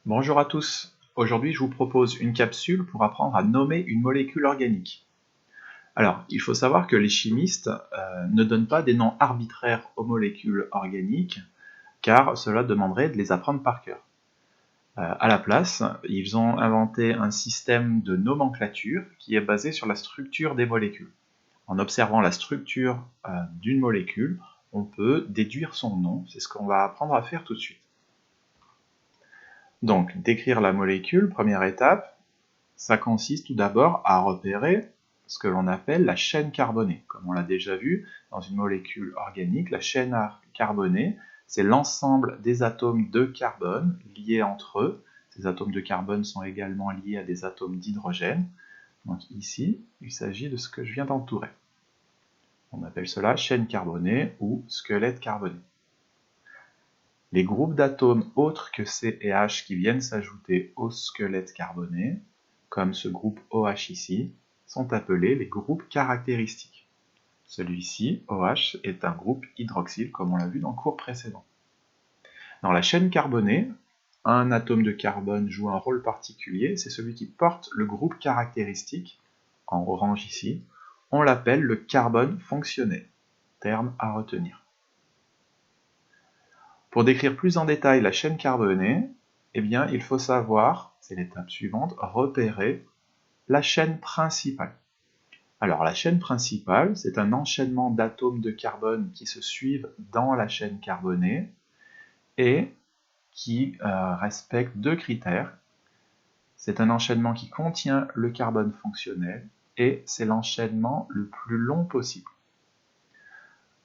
Bonjour à tous, aujourd'hui je vous propose une capsule pour apprendre à nommer une molécule organique. Alors, il faut savoir que les chimistes ne donnent pas des noms arbitraires aux molécules organiques, car cela demanderait de les apprendre par cœur. À la place, ils ont inventé un système de nomenclature qui est basé sur la structure des molécules. En observant la structure d'une molécule, on peut déduire son nom, c'est ce qu'on va apprendre à faire tout de suite. Donc, décrire la molécule, première étape, ça consiste tout d'abord à repérer ce que l'on appelle la chaîne carbonée. Comme on l'a déjà vu dans une molécule organique, la chaîne carbonée, c'est l'ensemble des atomes de carbone liés entre eux. Ces atomes de carbone sont également liés à des atomes d'hydrogène. Donc ici, il s'agit de ce que je viens d'entourer. On appelle cela chaîne carbonée ou squelette carboné. Les groupes d'atomes autres que C et H qui viennent s'ajouter au squelette carboné, comme ce groupe OH ici, sont appelés les groupes caractéristiques. Celui-ci, OH, est un groupe hydroxyle, comme on l'a vu dans le cours précédent. Dans la chaîne carbonée, un atome de carbone joue un rôle particulier, c'est celui qui porte le groupe caractéristique, en orange ici. On l'appelle le carbone fonctionnel, terme à retenir. Pour décrire plus en détail la chaîne carbonée, il faut savoir, c'est l'étape suivante, repérer la chaîne principale. Alors la chaîne principale, c'est un enchaînement d'atomes de carbone qui se suivent dans la chaîne carbonée et qui respecte deux critères. C'est un enchaînement qui contient le carbone fonctionnel et c'est l'enchaînement le plus long possible.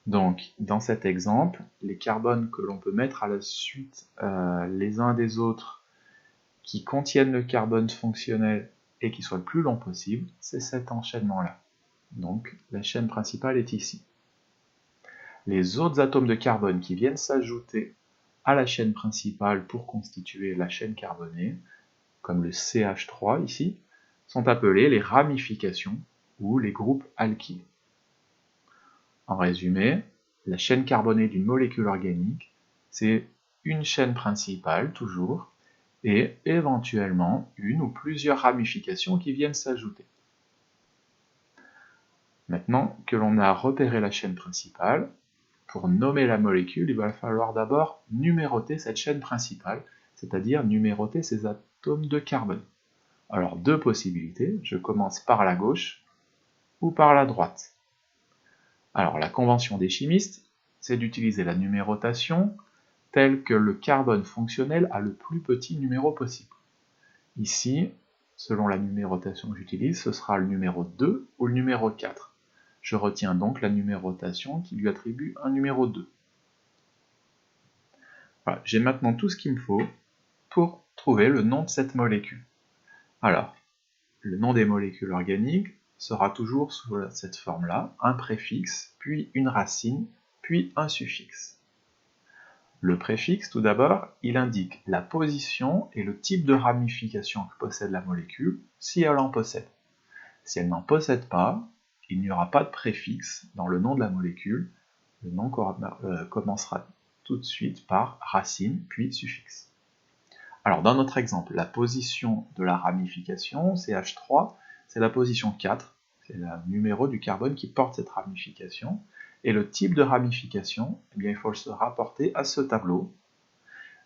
Donc, dans cet exemple, les carbones que l'on peut mettre à la suite les uns des autres qui contiennent le carbone fonctionnel et qui soient le plus long possible, c'est cet enchaînement-là. Donc, la chaîne principale est ici. Les autres atomes de carbone qui viennent s'ajouter à la chaîne principale pour constituer la chaîne carbonée, comme le CH3 ici, sont appelés les ramifications ou les groupes alkyles. En résumé, la chaîne carbonée d'une molécule organique, c'est une chaîne principale, toujours, et éventuellement une ou plusieurs ramifications qui viennent s'ajouter. Maintenant que l'on a repéré la chaîne principale, pour nommer la molécule, il va falloir d'abord numéroter cette chaîne principale, c'est-à-dire numéroter ses atomes de carbone. Alors, deux possibilités, je commence par la gauche ou par la droite. Alors, la convention des chimistes, c'est d'utiliser la numérotation telle que le carbone fonctionnel a le plus petit numéro possible. Ici, selon la numérotation que j'utilise, ce sera le numéro 2 ou le numéro 4. Je retiens donc la numérotation qui lui attribue un numéro 2. Voilà, j'ai maintenant tout ce qu'il me faut pour trouver le nom de cette molécule. Alors, le nom des molécules organiques sera toujours sous cette forme-là, un préfixe, puis une racine, puis un suffixe. Le préfixe, tout d'abord, il indique la position et le type de ramification que possède la molécule, si elle en possède. Si elle n'en possède pas, il n'y aura pas de préfixe dans le nom de la molécule. Le nom commencera tout de suite par racine, puis suffixe. Alors, dans notre exemple, la position de la ramification, CH3, c'est la position 4, c'est le numéro du carbone qui porte cette ramification. Et le type de ramification, il faut se rapporter à ce tableau.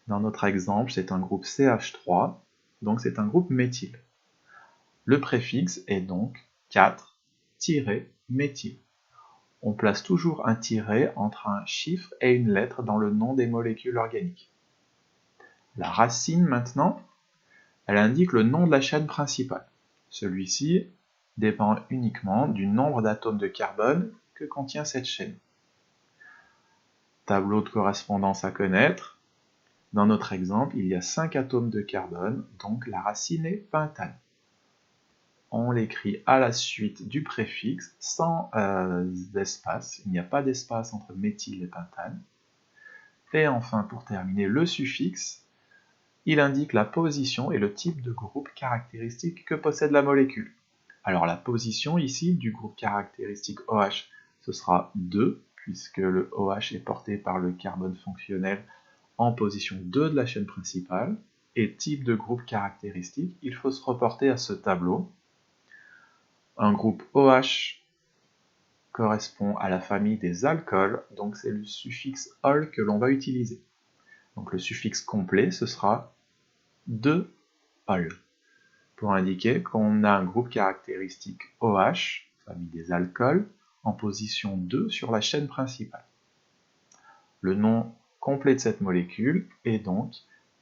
Dans notre exemple, c'est un groupe CH3, donc c'est un groupe méthyle. Le préfixe est donc 4-méthyle. On place toujours un tiret entre un chiffre et une lettre dans le nom des molécules organiques. La racine, maintenant, elle indique le nom de la chaîne principale. Celui-ci dépend uniquement du nombre d'atomes de carbone que contient cette chaîne. Tableau de correspondance à connaître. Dans notre exemple, il y a 5 atomes de carbone, donc la racine est pentane. On l'écrit à la suite du préfixe, sans espace. Il n'y a pas d'espace entre méthyle et pentane. Et enfin, pour terminer, le suffixe, il indique la position et le type de groupe caractéristique que possède la molécule. Alors la position ici du groupe caractéristique OH, ce sera 2, puisque le OH est porté par le carbone fonctionnel en position 2 de la chaîne principale. et type de groupe caractéristique, il faut se reporter à ce tableau. Un groupe OH correspond à la famille des alcools, donc c'est le suffixe ol que l'on va utiliser. Donc le suffixe complet, ce sera 2-ol, pour indiquer qu'on a un groupe caractéristique OH, famille des alcools, en position 2 sur la chaîne principale. Le nom complet de cette molécule est donc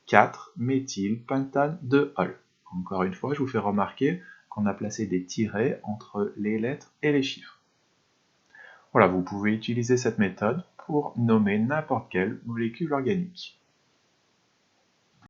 4-méthylpentane 2-ol. Encore une fois, je vous fais remarquer qu'on a placé des tirets entre les lettres et les chiffres. Voilà, vous pouvez utiliser cette méthode pour nommer n'importe quelle molécule organique.